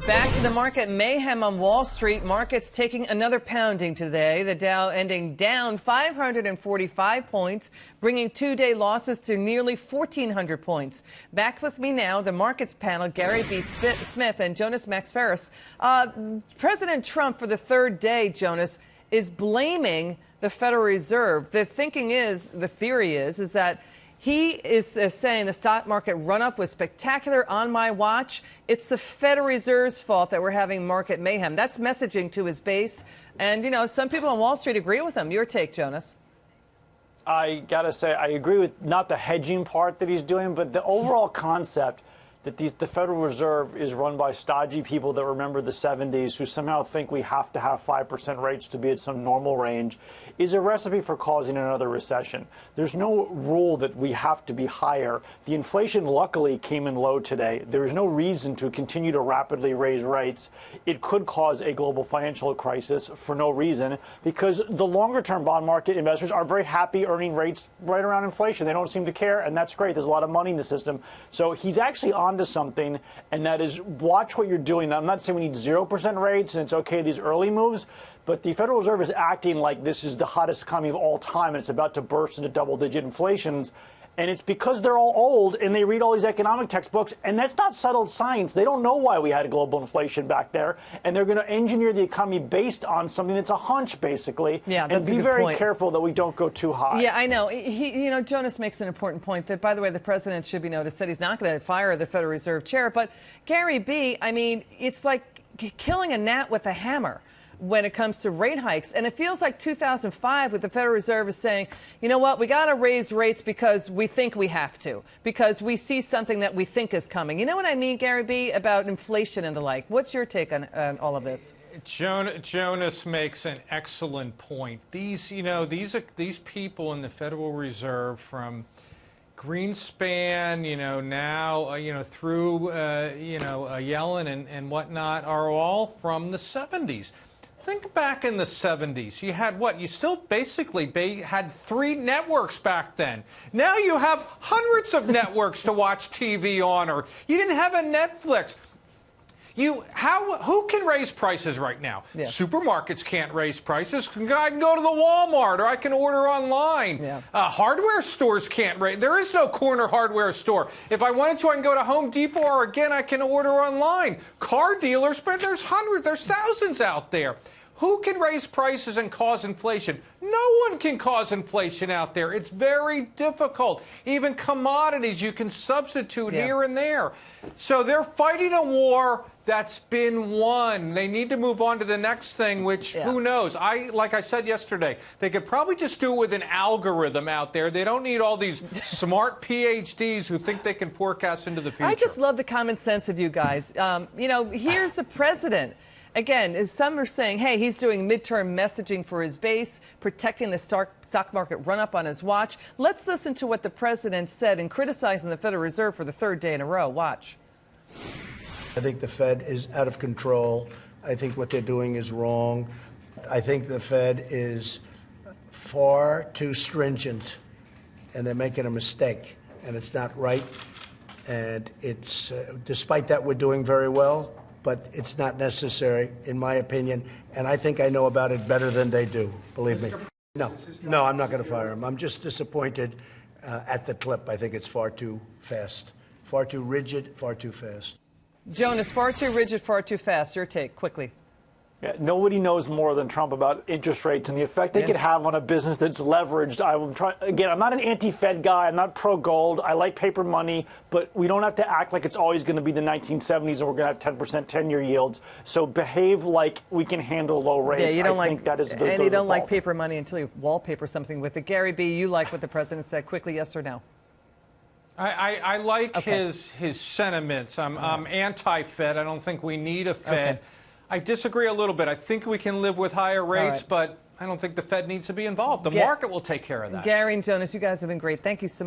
Back to the market mayhem on Wall Street. Markets taking another pounding today. The Dow ending down 545 points, bringing two-day losses to nearly 1,400 points. Back with me now, the markets panel, Gary B. Smith and Jonas Max Ferris. President Trump, for the third day, Jonas, is blaming the Federal Reserve. The theory is that he is saying the stock market run-up was spectacular on my watch. It's the Federal Reserve's fault that we're having market mayhem. That's messaging to his base. And, you know, some people on Wall Street agree with him. Your take, Jonas. I got to say, I agree with not the hedging part that he's doing, but the overall concept that the Federal Reserve is run by stodgy people that remember the 70s who somehow think we have to have 5% rates to be at some normal range is a recipe for causing another recession. There's no rule that we have to be higher. The inflation luckily came in low today. There is no reason to continue to rapidly raise rates. It could cause a global financial crisis for no reason because the longer-term bond market investors are very happy earning rates right around inflation. They don't seem to care, and that's great. There's a lot of money in the system. So he's actually onto something, and that is watch what you're doing. Now, I'm not saying we need 0% rates and it's okay these early moves, but the Federal Reserve is acting like this is the hottest economy of all time and it's about to burst into double-digit inflations. And it's because they're all old and they read all these economic textbooks, and that's not settled science. They don't know why we had global inflation back there, and they're going to engineer the economy based on something that's a hunch, basically. Yeah, that's and be very careful that we don't go too high. Yeah, I know. Jonas makes an important point that, by the way, the president should be noticed that he's not going to fire the Federal Reserve chair. But Gary B., I mean, it's like killing a gnat with a hammer when it comes to rate hikes. And it feels like 2005 with the Federal Reserve is saying, you know what, we got to raise rates because we think we have to, because we see something that we think is coming. You know what I mean, Gary B., about inflation and the like? What's your take on all of this? Jonas makes an excellent point. These people in the Federal Reserve from Greenspan, through, Yellen and whatnot are all from the 70s. Think back in the 70s. You had what? You still basically had 3 networks back then. Now you have hundreds of networks to watch TV on, or you didn't have a Netflix. Who can raise prices right now? Yeah. Supermarkets can't raise prices. I can go to the Walmart or I can order online. Yeah. Hardware stores can't raise. There is no corner hardware store. If I wanted to, I can go to Home Depot, or again, I can order online. Car dealers, but there's thousands out there. Who can raise prices and cause inflation? No one can cause inflation out there. It's very difficult. Even commodities you can substitute here and there. So they're fighting a war that's been won. They need to move on to the next thing, which who knows? Like I said yesterday, they could probably just do it with an algorithm out there. They don't need all these smart PhDs who think they can forecast into the future. I just love the common sense of you guys. Here's the president. Again, some are saying, hey, he's doing midterm messaging for his base, protecting the stock market run-up on his watch. Let's listen to what the president said in criticizing the Federal Reserve for the third day in a row. Watch. I think the Fed is out of control. I think what they're doing is wrong. I think the Fed is far too stringent, and they're making a mistake, and it's not right. And it's despite that, we're doing very well. But it's not necessary, in my opinion, and I think I know about it better than they do, believe me. No, I'm not going to fire him. I'm just disappointed at the clip. I think it's far too fast, far too rigid, far too fast. Jonas, far too rigid, far too fast. Your take, quickly. Yeah, nobody knows more than Trump about interest rates and the effect they could have on a business that's leveraged. I'm not an anti-Fed guy. I'm not pro-gold. I like paper money, but we don't have to act like it's always going to be the 1970s and we're going to have 10% 10-year yields. So behave like we can handle low rates. Yeah, you don't think that is the and you don't like paper money until you wallpaper something with it. Gary B., you like what the president said. Quickly, yes or no? I like his sentiments. I'm anti-Fed. I don't think we need a Fed. Okay. I disagree a little bit. I think we can live with higher rates, but I don't think the Fed needs to be involved. The market will take care of that. Gary and Jonas, you guys have been great. Thank you so much.